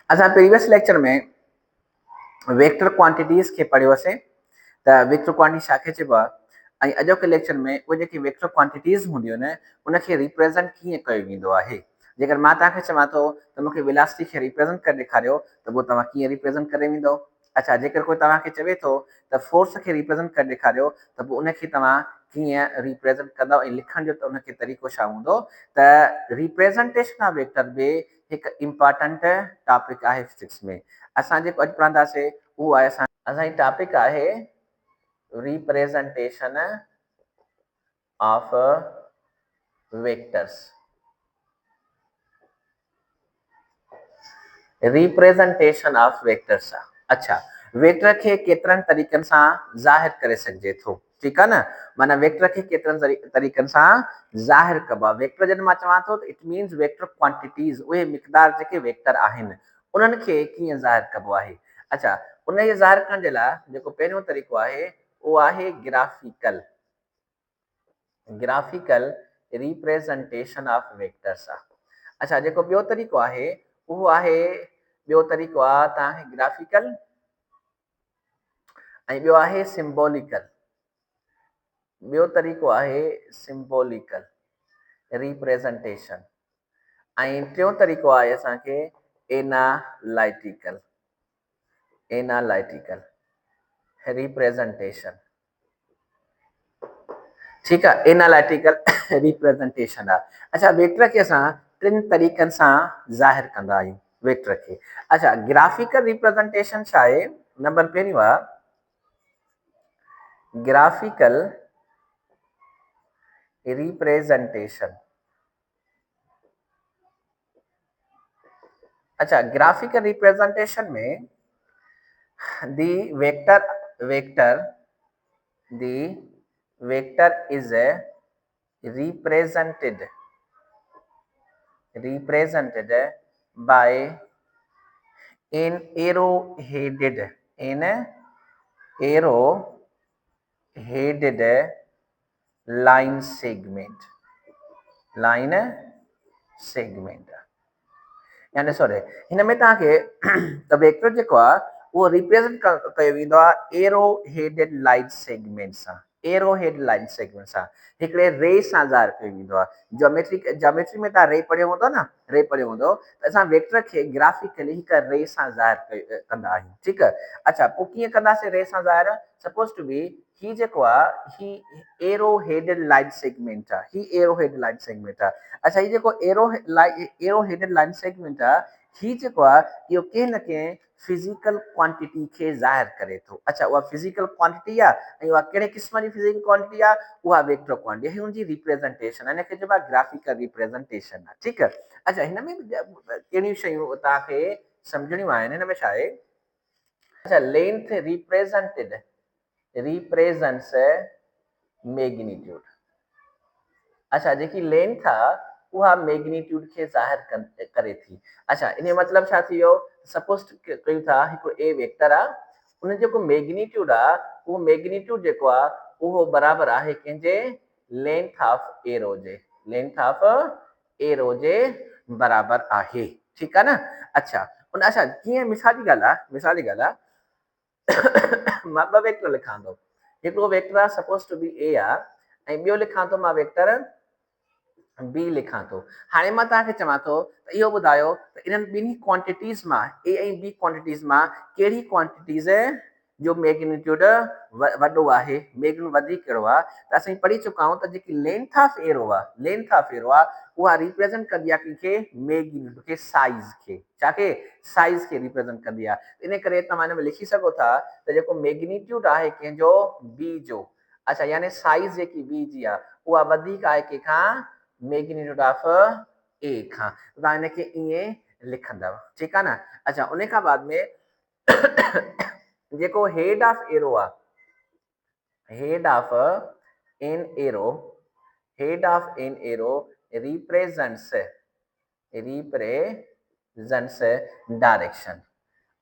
असां previous lecture में vector quantities खे पढ़ियोसीं त वेक्टर क्वांटिटी छा खे चइबो आहे ऐं अॼोके लेक्चर में उहे जेकी वेक्टर क्वांटिटीज़ हूंदियूं आहिनि उनखे रिप्रेज़ेंट कीअं कयो वेंदो आहे। जेकर मां तव्हांखे चवां थो त मूंखे वेलोसिटी खे रिप्रेज़ेंट करे ॾेखारियो त पोइ तव्हां कीअं रिप्रेज़ेंट करे वेंदो। अच्छा, जेकर कोई तव्हांखे चवे थो त फोर्स खे रिप्रेज़ेंट करे ॾेखारियो त पोइ उनखे तव्हां कीअं रिप्रेज़ेंट कंदव ऐं लिखण जो त उनखे तरीक़ो छा हूंदो। त रिप्रेज़ेंटेशन ऑफ वेक्टर बि हिकु इम्पॉर्टेंट टॉपिक आहे फिजिक्स में। असां जेको अॼु पढ़ंदासीं उहो आहे असांजी टॉपिक आहे representation of vectors. Representation of vectors. अच्छा, वेक्टर खे केतिरनि तरीक़नि सां ज़ाहिर करे सघिजे थो, ठीकु आहे न। माना वेक्टर खे केतिरनि तरीक़नि सां ज़ाहिर कबो आहे। वेक्टर जॾहिं मां चवां थो त इट मीन्स वेक्टर क्वांटिटीज़, उहे मिक़दार जेके वेक्टर आहिनि उन्हनि खे कीअं ज़ाहिर कबो आहे। अच्छा, उन खे ज़ाहिर करण जे लाइ जेको पहिरियों तरीक़ो आहे उहो आहे ग्राफिकल रिप्रेज़ेंटेशन ऑफ वेक्टर्स। अच्छा, जेको ॿियो तरीक़ो आहे उहो आहे तव्हांखे ग्राफिकल ऐं ॿियो आहे सिंबॉलिकल। ॿियो तरीक़ो आहे सिंबॉलिकल रिप्रेज़ेंटेशन ऐं टियों तरीक़ो आहे असांखे एनालाइटिकल रिप्रेज़ेंटेशन। ठीकु आहे, एनालाइटिकल रिप्रेज़ेंटेशन आहे। अच्छा, वेक्टर खे असां टिनि तरीक़नि सां ज़ाहिर कंदा आहियूं वेक्टर खे। अच्छा, ग्राफिकल रिप्रेज़ेंटेशन छा आहे। नंबर पहिरियों आहे ग्राफिकल रिप्रेज़ेंटेशन। अच्छा, ग्राफिकल रिप्रेज़ेंटेशन में the vector is represented by an arrow-headed line segment यानी सॉरी हिन में तव्हांखे त वेक्टर जेको आहे उहो रिप्रेज़ेंट कयो वेंदो आहे एरो हेडेड लाइन सेगमेंट सां। हिकिड़े रे सां ज़ाहिर कयो वेंदो आहे। ज्योमेट्री में तव्हां रे पढ़ियो हूंदो न, त असां वेक्टर खे ग्राफिकली हिकु रे सां ज़ाहिर कंदा आहियूं। ठीकु आहे। अच्छा, पोइ कीअं कंदासीं रे सां ज़ाहिर। सपोज टू बी ही जेको आहे ही एरो हेडेड लाइन सेगमेंट आहे। अच्छा, ही जेको एरो हेडेड लाइन सेगमेंट आहे ही जेको आहे इहो कंहिं न कंहिं फिज़िकल क्वांटिटी खे ज़ाहिर करे थो। अच्छा, उहा फिज़िकल क्वांटिटी आहे ऐं उहा कहिड़े क़िस्म जी फिज़िकल क्वांटिटी आहे, उहा वेक्टर क्वांटिटी आहे। हुनजी रिप्रेज़ेंटेशन आहे, हिनखे चइबो आहे ग्राफिकल रिप्रेज़ेंटेशन आहे। ठीकु आहे। अच्छा, हिन में कहिड़ियूं शयूं तव्हांखे सम्झणियूं आहिनि। हिन में छा आहे। अच्छा, लेंथ रिप्रेजेंट्स मैग्नीट्यूड। अच्छा, जेकी लेंथ आहे उहा मैग्नीट्यूड खे ज़ाहिर करे थी। अच्छा, इन जो मतिलबु छा थी वियो। सपोज कयूं था हिकिड़ो ए वेक्टर आहे, उन जेको मैग्नीट्यूड आहे उहो मैग्नीट्यूड जेको आहे उहो बराबरि आहे कंहिंजे लेंथ ऑफ एरो जे बराबरि आहे। ठीकु आहे न। अच्छा, कीअं मिसाल जी ॻाल्हि आहे मां ॿ वेक्टर लिखां थो। हिकिड़ो वेक्टर आहे सपोज टू बी ए आहे ऐं ॿियो लिखां थो मां वेक्टर बी लिखां थो। हाणे मां तव्हांखे चवां थो त इहो ॿुधायो त इन्हनि ॿिन्ही क्वांटिटीज़ मां ए ऐं बी क्वांटिटीज़ मां कहिड़ी क्वांटिटीज़ जो मैग्नीट्यूड वॾो आहे, मैग्नीट्यूड वधीक कहिड़ो आहे। त असां पढ़ी चुका आहियूं त जेकी लेंथ ऑफ एरो आहे उहा रिप्रेज़ेंट कंदी आहे कंहिंखे मैग्नीट्यूड खे, साइज़ खे रिप्रेज़ेंट कंदी आहे। इन करे तव्हां हिन में लिखी सघो था त जेको मैग्नीट्यूड आहे कंहिंजो बी जो, अच्छा यानी साइज़ जेकी बी जी आहे उहा वधीक आहे कंहिंखां मैग्नीट्यूड ऑफ ए खां। तव्हां हिनखे ईअं लिखंदव। ठीकु आहे न। अच्छा, उन खां बाद में जेको हेड ऑफ एरो रिप्रेजेंट्स डायरेक्शन।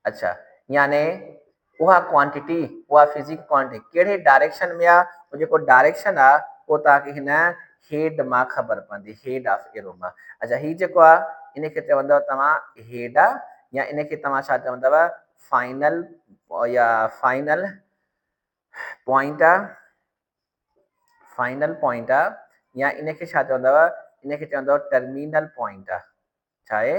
अच्छा, यानी उहा क्वांटिटी, उहा फिजिकल क्वांटिटी कहिड़े डायरेक्शन में आहे, उहो जेको डायरेक्शन आहे उहो तव्हांखे हिन हेड मां ख़बर पवंदी, हेड ऑफ एरो मां। अच्छा, ही जेको आहे इनखे चवंदव तव्हां हेड या इनखे तव्हां छा चवंदव फाइनल या फाइनल पॉइंट आहे, फाइनल पॉइंट आहे या इनखे छा चवंदव, इनखे चवंदव टर्मिनल पॉइंट आहे। छा आहे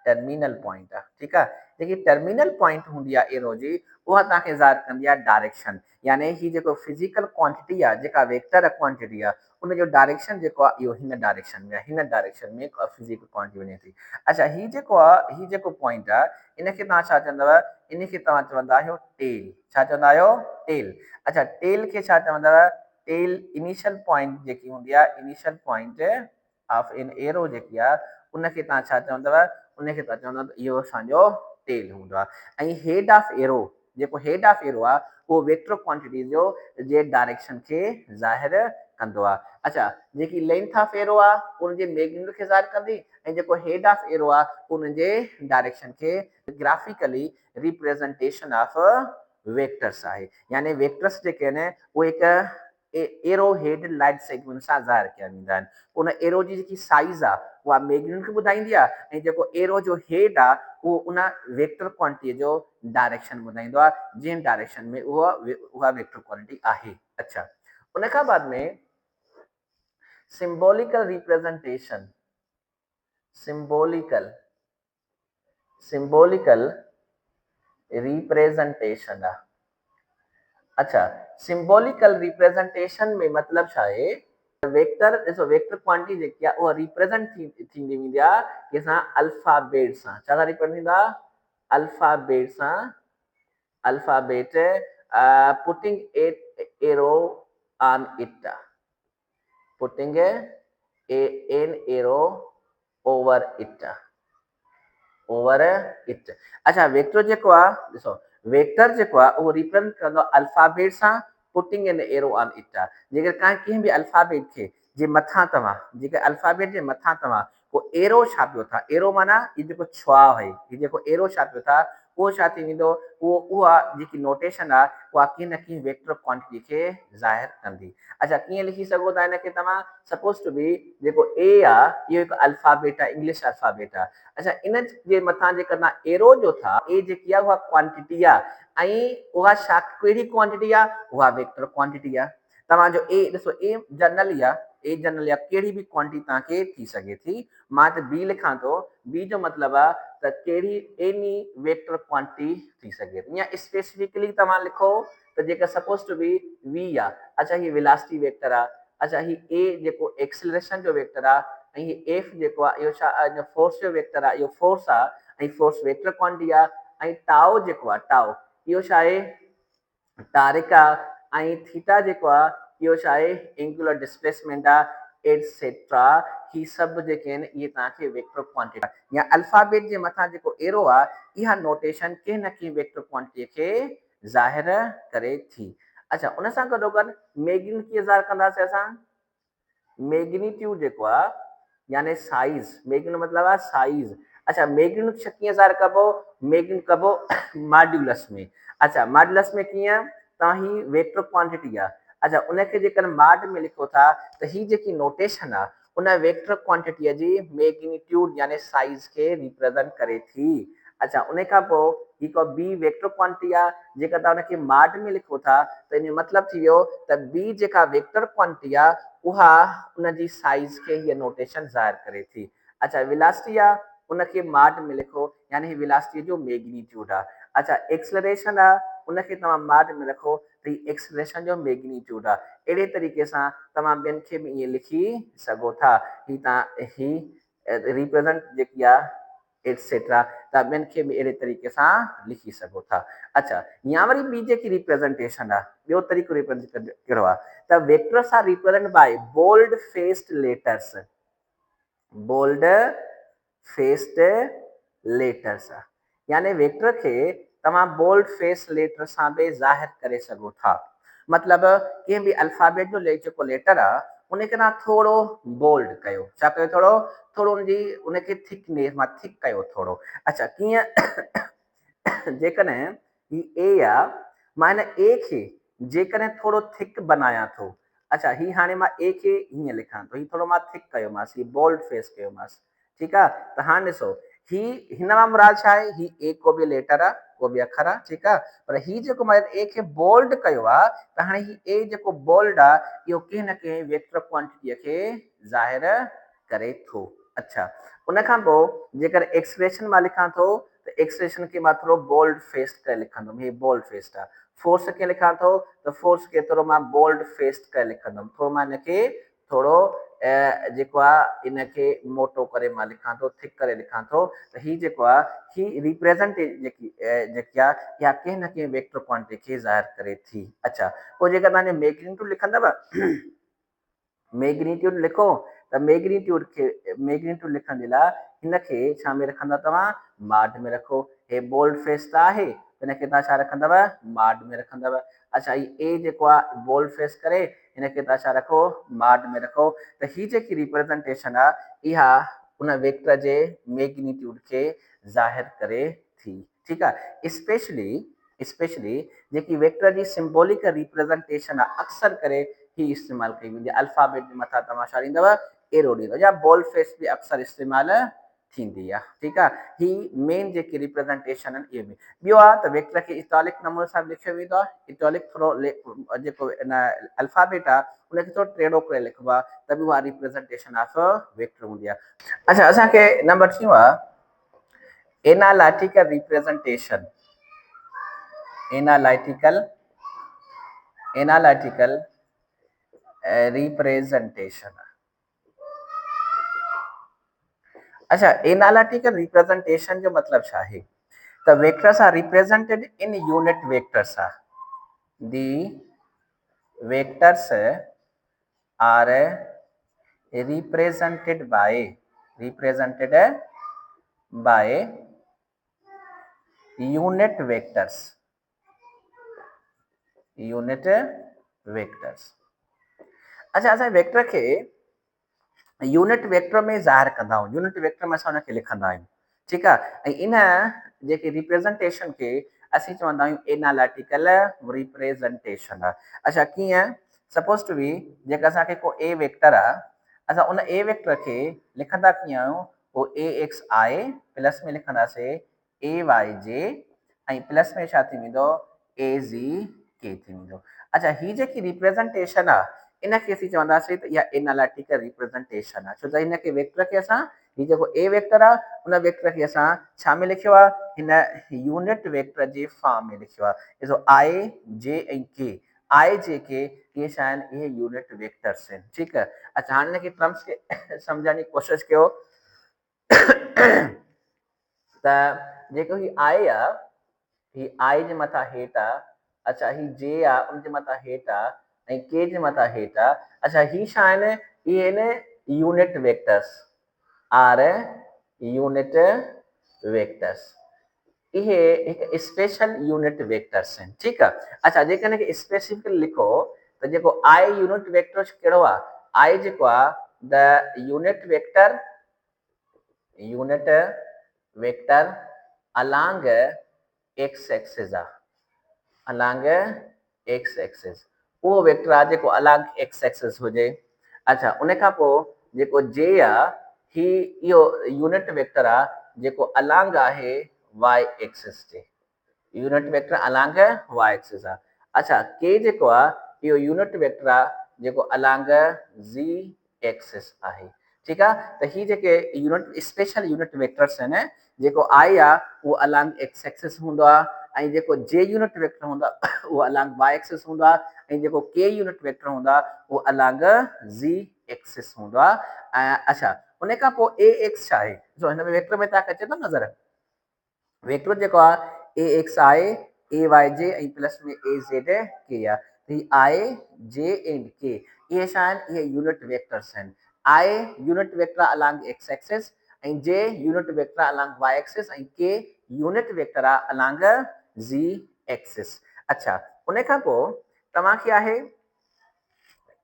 टर्मिनल पॉइंट आहे। ठीकु आहे, जेकी टर्मिनल पॉइंट हूंदी आहे एरो जी उहा तव्हांखे ज़ाहिर कंदी आहे डायरेक्शन, यानी ही जेको फिजिकल क्वांटिटी आहे जेका वेक्टर क्वांटिटी आहे उनजो डायरेक्शन जेको आहे इहो हिन डायरेक्शन में आहे, हिन डायरेक्शन में फिजिकल क्वांटिटी वञे थी। अच्छा ही जेको आहे ही जेको पॉइंट आहे इनखे तव्हां छा चवंदव, इनखे तव्हां चवंदा आहियो टेल। छा चवंदा आहियो टेल। अच्छा टेल खे छा चवंदव, टेल इनिशियल पॉइंट जेकी हूंदी आहे initial point of an arrow जेकी आहे उनखे तव्हां छा चवंदव, उनखे तव्हां चवंदव इहो असांजो टेल हूंदो आहे। ऐं हेड ऑफ एरो, जेको हेड ऑफ एरो आहे उहो वेक्टर क्वांटिटी जो जे डायरेक्शन खे ज़ाहिर कंदो आहे। अच्छा जेकी लेंथ ऑफ एरो आहे उनजे मैग्नीट्यूड खे ज़ाहिर कंदी, ऐं जेको हेड ऑफ एरो आहे उनजे डायरेक्शन खे ग्राफिकली रिप्रेज़ेंटेशन ऑफ वेक्टर्स आहे। यानी वेक्टर्स जेके आहिनि उहे हिकु एरो हेड लाइट सेगमेंट सां ज़ाहिर कया वेंदा आहिनि। उन एरो जी जेकी साइज़ आहे उहा मैग्नीट्यूड खे ॿुधाईंदी आहे, ऐं जेको एरो जो हेड आहे उहो उन वेक्टर क्वांटिटीअ जो डायरेक्शन ॿुधाईंदो आहे जंहिं डायरेक्शन में उहा वेक्टर क्वांटिटी आहे। अच्छा उन खां बाद में सिंबॉलिकल रिप्रेजेंटेशन, सिंबॉलिकल रिप्रेजेंटेशन आहे। अच्छा सिंबॉलिकल रिप्रेजेंटेशन में मतलब छा आहे, वेक्टर ॾिसो वेक्टर क्वांटिटी जेकी आहे उहा रिप्रेजेंट थींदी वेंदी आहे कंहिंसां अल्फाबेट सां। छा सां रिप्रेजेंट थींदा, अल्फाबेट सां, alphabet putting arrow on it, putting an arrow over it, over it. अच्छा वेक्टर जेको आहे ॾिसो वेक्टर जेको आहे उहो रिप्रेजेंट कंदो आहे अल्फाबेट सां putting an arrow on it. जेकर कंहिं बि अल्फाबेट खे जे मथां तव्हां जेके अल्फाबेट जे मथां तव्हां को एरो छापियो था, एरो माना हीउ जेको छुआ आहे, हीउ जेको एरो छापियो था उहो छा थी वेंदो, उहा जेकी नोटेशन आहे उहा कंहिं न कंहिं वेक्टर क्वांटिटी खे ज़ाहिर कंदी। अच्छा कीअं लिखी सघो था हिनखे तव्हां, सपोज टू बी जेको ए आहे इहो हिकु अल्फाबेट आहे, इंग्लिश अल्फाबेट आहे। अच्छा इन जे मथां जेका तव्हां एरो जो था ए जेकी आहे उहा क्वांटिटी आहे, ऐं उहा छा कहिड़ी क्वांटिटी आहे, उहा वेक्टर क्वांटिटी आहे। तव्हांजो ए ॾिसो ए जनरली आहे, ए जनरली आहे कहिड़ी बि क्वांटिटी तव्हांखे थी सघे थी। मां त बी लिखां थो, बी जो मतिलबु आहे त कहिड़ी एनी वेक्टर क्वांटिटी थी सघे थी। या स्पेसिफिकली तव्हां लिखो त जेका सपोज टू बी वी आहे, अच्छा हीअ वेलासिटी वेक्टर आहे। अच्छा ही ए जेको एक्सेलरेशन जो वेक्टर आहे, ऐं हीअ एफ जेको आहे इहो छा फोर्स जो वेक्टर आहे, इहो फोर्स आहे ऐं फोर्स वेक्टर क्वांटिटी आहे। ऐं टाओ जेको आहे टाओ इहो छा आहे तारिक आहे, ऐं थीटा जेको आहे इहो छा आहे एंगुलर डिस्प्लेसमेंट आहे एटसेट्रा। ही सभु जेके आहिनि इहे तव्हांखे वेक्टर क्वांटिटी आहे। या अल्फाबेट जे मथां जेको एरो आहे इहा नोटेशन कंहिं न कंहिं वेक्टर क्वांटिटीअ खे ज़ाहिर करे थी। अच्छा उन सां गॾोगॾु मैग्नीट्यूड कीअं ज़ाहिर कंदासीं असां, मैग्नीट्यूड जेको आहे यानी साइज़, मैग्नीट्यूड मतिलबु आहे साइज़। अच्छा मैग्नीट्यूड कीअं ज़ाहिर कबो, मैग्नीट्यूड कबो मॉड्यूलस में। अच्छा मॉड्यूलस में कीअं, तव्हां ही वेक्टर क्वांटिटी आहे, अच्छा उनखे जेकर मॉड में लिखो था त ही जेकी नोटेशन आहे उन वेक्टर क्वांटिटीअ जी मैग्नीट्यूड यानी साइज़ खे रिप्रेजेंट करे थी। अच्छा उन खां पोइ हिकु बी वेक्टर क्वांटिटी आहे, जेका तव्हां हुनखे मॉड में लिखो था त इन जो मतिलबु थी वियो त बी जेका वेक्टर क्वांटिटी आहे उहा उनजी साइज़ खे हीअ नोटेशन ज़ाहिर करे थी। अच्छा वेलासिटी आहे उनखे मॉड में लिखो यानी वेलासिटी जो मैग्नीट्यूड आहे। अच्छा एक्सेलरेशन आहे उनखे तव्हां मॉड में रखो त ही एक्सेलरेशन जो मैग्नीट्यूड आहे। अहिड़े तरीक़े सां तव्हां ॿियनि खे बि ईअं लिखी सघो था, ही तव्हां ही रिप्रेजेंट जेकी आहे एटसेट्रा, तव्हां ॿियनि खे बि अहिड़े तरीक़े सां लिखी सघो था। अच्छा या वरी ॿी जेकी रिप्रेजेंटेशन आहे, ॿियो तरीक़ो रिप्रेजेंट कहिड़ो आहे त vectors are represent by bold faced letters, bold faced letters यानी वेक्टर खे तव्हां बोल्ड फेस लेटर सां बि ज़ाहिर करे सघो था। मतिलबु कंहिं बि अल्फाबेट जो जेको लेटर आहे उनखे तव्हां थोरो बोल्ड कयो, छा कयो थोरो थोरो उनखे थिकनेस मां थिक कयो थोरो। अच्छा कीअं जेकॾहिं ही ए आहे मां हिन ए खे जेकॾहिं थोरो थिक बनायां थो, अच्छा ही हाणे मां ए खे हीअं लिखां थो, ही थोरो मां थिक कयोमांसि, ही बोल्ड फेस कयोमांसि। ठीकु आहे त हाणे ॾिसो ही हिन मां मुराद छा आहे, ही ए को बि लेटर आहे, को बि अखर आहे, ठीकु आहे, पर ही जेको मां ए खे बोल्ड कयो आहे, त हाणे ही ए जेको बोल्ड आहे इहो कंहिं न कंहिं वेक्टर क्वांटिटीअ खे ज़ाहिर करे थो। अच्छा, उन खां पोइ जेकर एक्सप्रेशन मां लिखां थो त एक्सप्रेशन खे मां थोरो बोल्ड फेस्ड करे लिखंदुमि, ही बोल्ड फेस्ड आहे। फोर्स खे लिखां थो त फोर्स खे थोरो मां बोल्ड फेस्ड करे लिखंदुमि, थोरो मां हिनखे थोरो जेको आहे इनखे मोटो करे मां लिखां थो, थिक करे लिखां थो, त ही जेको आहे ही रिप्रेज़ेंट जेकी आहे इहा कंहिं न कंहिं वेक्टर क्वांटिटी खे ज़ाहिर करे थी। अच्छा, पोइ जेकर तव्हांजो मैग्नीट्यूड लिखंदव, मैग्नीट्यूड लिखो त मैग्नीट्यूड लिखण जे लाइ हिनखे छा में रखंदा तव्हां, माड में रखो। हे बोल्ड फेस त आहे, हिनखे तव्हां छा रखंदव, माड में रखंदव। अच्छा, ही ए जेको आहे बोल्ड फेस करे हिनखे तव्हां छा रखो, माड में रखो। त ही जेकी रिप्रेज़ेंटेशन आहे इहा उन वेक्टर जे मैग्नीट्यूड खे ज़ाहिर करे थी, ठीकु आहे। स्पेशली जेकी वेक्टर जी सिंबॉलिक रिप्रेज़ेंटेशन आहे अक्सर करे ही इस्तेमालु कई वेंदी आहे। अल्फाबेट जे मथां तव्हां छा ॾींदव, एरो ॾींदव, या बोल्ड फेस बि अक्सर इस्तेमालु थींदी आहे, ठीकु आहे। ही मेन जेकी रिप्रेज़ेंटेशन आहिनि इहे बि। ॿियो आहे त वेक्टर खे इटॉलिक नमूने सां लिखियो वेंदो आहे। इटॉलिक थोरो जेको इन अल्फाबेट आहे उनखे थोरो टेढ़ो करे लिखिबो आहे, त बि उहा रिप्रेज़ेंटेशन ऑफ वेक्टर हूंदी आहे। अच्छा, असांखे नंबर 3 आहे एनालिटिकल रिप्रेज़ेंटेशन। Analytical representation. अच्छा, एनालिटिकल रिप्रेज़ेंटेशन जो मतलब छा आहे, त vectors are represented in unit vectors are, the vectors are represented by unit vectors। अच्छा, असां वेक्टर खे यूनिट वेक्टर में ज़ाहिर कंदा आहियूं, यूनिट वेक्टर में असां हुनखे लिखंदा आहियूं, ठीकु आहे। ऐं इन जेकी रिप्रेज़ेंटेशन खे असीं चवंदा आहियूं एनालिटिकल रिप्रेज़ेंटेशन आहे। अच्छा, कीअं, सपोज टू बी जेका असांखे को ए वेक्टर आहे, असां उन ए वेक्टर खे लिखंदा कीअं आहियूं, पोइ ए एक्स आई प्लस में लिखंदासीं ए वाई जे ऐं प्लस में छा थी वेंदो, ए ज़ी के थी वेंदो। अच्छा, ही जेकी रिप्रेज़ेंटेशन आहे इनखे असीं चवंदासीं त इहा एनालिटिकल रिप्रेज़ेंटेशन आहे, छो त हिनखे वेक्टर खे असां, ही जेको ए वेक्टर आहे उन वेक्टर खे असां छा में लिखियो आहे, हिन यूनिट वेक्टर जे फॉर्म में लिखियो आहे। ॾिसो आई जे ऐं के, आई जे के इहे छा आहिनि, इहे यूनिट वेक्टर्स आहिनि, ठीकु आहे। अच्छा, हाणे हिनखे टर्म्स खे सम्झण जी कोशिशि कयो त जेको ही आई आहे, ही आई जे मथां हेठि आहे। अच्छा, ही जे आहे उनजे मथां हेठि आहे ऐं के जे मथां हेठि आहे। अच्छा, ही छा आहिनि, इहे आहिनि unit vectors are unit vectors, इहे हिकु स्पेशल यूनिट वेक्टर्स आहिनि, ठीकु आहे। अच्छा, जेकर हिनखे स्पेसिफिकली लिखो त जेको आई यूनिट वेक्टर कहिड़ो आहे, आई जेको आहे the unit vector along x axis आहे, along x एक्सिस, उहो वेक्टर आहे जेको along x एक्सिस हुजे। अच्छा, उन खां पोइ जेको जे आहे ही इहो यूनिट वेक्टर आहे जेको along आहे y एक्सिस ते, unit vector along y axis आहे। अच्छा, के जेको आहे इहो यूनिट वेक्टर आहे जेको along z एक्सिस आहे, ठीकु आहे। त ही जेके यूनिट स्पेशल यूनिट वेक्टर्स आहिनि, जेको आई आहे उहो along x एक्सिस हूंदो आहे, ऐं जेको जे यूनिट वेक्टर हूंदो आहे उहो along y एक्सिस हूंदो आहे, ऐं जेको के यूनिट वेक्टर हूंदो आहे उहो along z एक्सिस हूंदो आहे। ऐं अच्छा, उन खां पोइ ए एक्स छा आहे, जो हिन में वेक्टर में तव्हांखे अचे थो नज़र, वेक्टर जेको आहे ए एक्स आहे, ए वाई जे ऐं प्लस में ए ज़ेड के आहे। ही आई जे एंड के इहे छा आहिनि, इहे यूनिट वेक्टर्स आहिनि। I unit vector along x axis ऐं J unit vector along y axis ऐं के यूनिट वेक्टर आहे along z एक्सिस। अच्छा, उन खां पोइ तव्हांखे आहे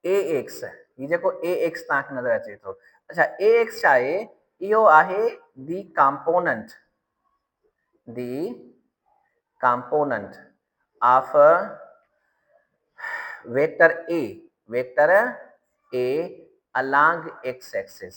ए एक्स, ही जेको ए एक्स तव्हांखे नज़र अचे थो। अच्छा, ए एक्स छा आहे, इहो आहे दी component of vector A along x axis,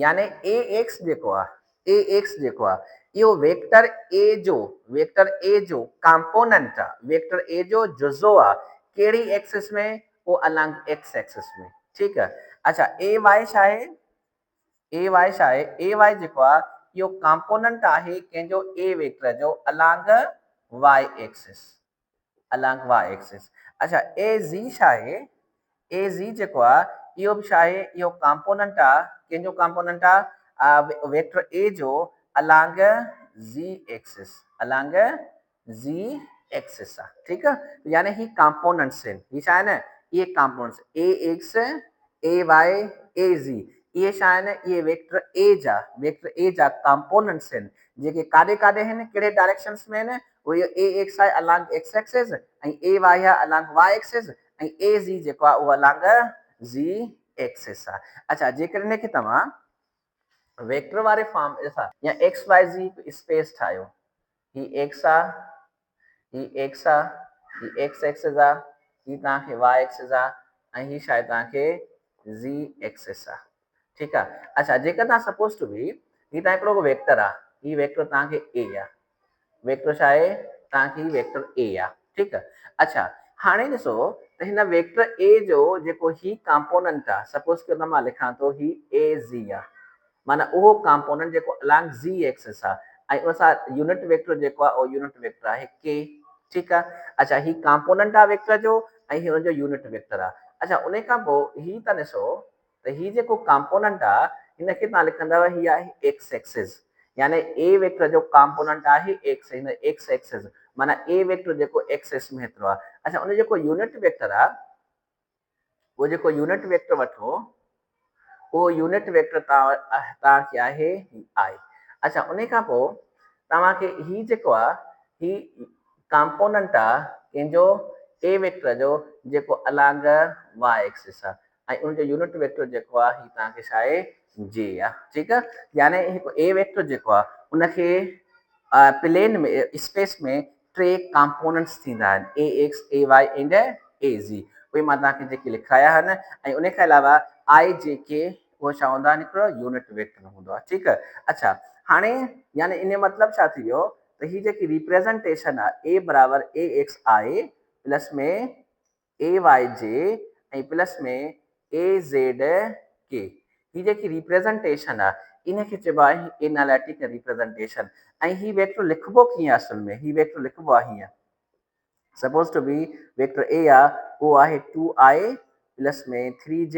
यानी ए एक्स जेको आहे ए एक्स जेको आहे इहो वेक्टर ए जो कंपोनेंट आहे वेक्टर ए जो जुज़ो आहे कहिड़ी एक्सिस में वो अलांग एक्स एक्सिस में ठीकु आहे अच्छा ए वाई छा आहे ए वाई छा आहे ए वाई जेको आहे इहो कंपोनेंट आहे कंहिंजो ए वेक्टर जो अलांग वाई एक्सिस अच्छा ए ज़ी छा आहे ए ज़ी जेको आहे इहो बि छा आहे इहो कंपोनेंट आहे कंहिंजो कंपोनेंट आहे वेक्टर ए जो अलांग ज़ी एक्सिस आहे ठीकु आहे यानी ही कंपोनेंट्स आहिनि ही छा आहिनि इहे components A X A Y A Zee इहे छा आहिनि इहे वेक्टर ए जा कंपोनेंट्स आहिनि जेके काॾे काॾे आहिनि कहिड़े डायरेक्शंस में आहिनि उहो ए एक्स आहे अलांग एक्स एक्सिस ऐं ए वाई आहे अलांग वाई एक्सिस ऐं ए ज़ी जेको आहे उहो अलांग ज़ी एक्सिस आहे अच्छा जेकॾहिं हिनखे तव्हां वेक्टर वारे फॉर्म ॾिसां या एक्स वाई ज़ी स्पेस ठाहियो ही एक्स आहे ही एक्स आहे ही एक्स एक्सिस आहे ही तव्हांखे वाई एक्सिस आहे ऐं ही शायदि तव्हांखे ज़ी एक्सिस आहे ठीकु आहे अच्छा जेकर तव्हां सपोज टू बी ही तव्हां हिकिड़ो वेक्टर आहे ही वेक्टर तव्हांखे ए आहे वेक्टर छा आहे तव्हांखे ही वेक्टर ए आहे ठीकु आहे अच्छा हाणे ॾिसो त हिन वेक्टर ए जो जेको ही कंपोनेंट आहे सपोज कयो त मां लिखां थो ही ए ज़ी आहे माना उहो कंपोनेंट जेको अलांग ज़ी एक्सिस आहे ऐं उन सां यूनिट वेक्टर जेको आहे उहो यूनिट वेक्टर आहे के ठीकु आहे अच्छा ही कंपोनेंट आहे वेक्टर जो ऐं ही हुनजो यूनिट वेक्टर आहे अच्छा उन खां पोइ ही था ॾिसो त ही जेको कंपोनेंट आहे हिनखे तव्हां लिखंदव ही आहे एक्स एक्सिस यानी ए वेक्टर जो कंपोनेंट आहे एक्स हिन एक्स एक्सिस माना ए वेक्टर जेको एक्सिस में हेतिरो आहे अच्छा उन जेको यूनिट वेक्टर आहे उहो जेको यूनिट वेक्टर वठो उहो यूनिट वेक्टर तव्हांखे आहे आई अच्छा उन खां पोइ तव्हांखे ही जेको आहे ही कंपोनेंट आहे कंहिंजो ए वेक्टर जो जेको अलांग वाई एक्सिस आहे ऐं उनजो यूनिट वेक्टर जेको आहे ही तव्हांखे छा आहे जे आहे ठीकु आहे यानी हिकु ए वेक्टर जेको आहे उनखे प्लेन में स्पेस में टे कंपोनेंट्स थींदा आहिनि A X A Y and A Z उहे मां तव्हांखे जेके लिखाया आहिनि ऐं उन खां अलावा आई जेके उहो छा हूंदा आहिनि हिकिड़ो यूनिट वेक्टर हूंदो आहे ठीकु आहे अच्छा हाणे यानी इन मतिलबु छा थी वियो त ही जेकी रिप्रेज़ेंटेशन आहे ए बराबरि ए एक्स आई प्लस में ए वाई जे ऐं प्लस में ए ज़ेड के ही जेकी रिप्रेज़ेंटेशन आहे इनखे चइबो आहे एनालिटिक रिप्रेज़ेंटेशन ऐं ही वेक्टर लिखिबो कीअं आहे असल में ही वेक्टर लिखिबो आहे हीअं suppose to be vector A आहे उहो आहे 2i प्लस में 3j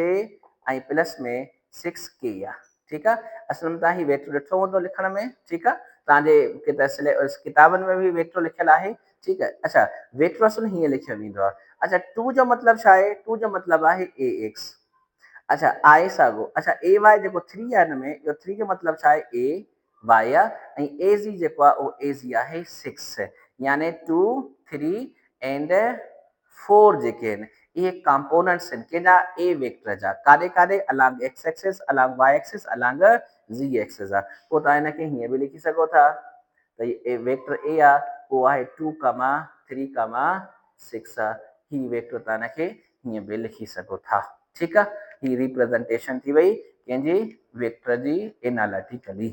ऐं प्लस में 6k आहे ठीकु आहे असल में तव्हां ही वेक्टर ॾिठो हूंदो लिखण में ठीकु आहे तव्हांजे किताबनि में बि वेक्टर लिखियलु आहे ठीकु आहे अच्छा वेक्टर असल हीअं लिखियो वेंदो आहे अच्छा 2 जो मतिलबु छा आहे 2 जो मतिलबु आहे ए एक्स अच्छा आई साॻियो अच्छा ए वाई जेको 3 आहे हिन में इहो 3 जो मतिलबु छा आहे ए वाई आहे ऐं ए ज़ी जेको आहे उहो ए ज़ी आहे 6 यानी 2 3 एंड 4 जेके आहिनि इहे कंपोनेंट्स आहिनि कंहिंजा ए वेक्टर जा काॾे काॾे along X axis along Y axis along Z axis आहे पोइ तव्हां हिनखे हीअं बि लिखी सघो था त हे वेक्टर ए आहे उहो आहे 2 3 6 आहे ही वेक्टर तव्हां हिनखे हीअं बि लिखी सघो था ठीकु आहे ही रिप्रेज़ेंटेशन थी वई कंहिंजी वेक्टर जी एनालिटिकली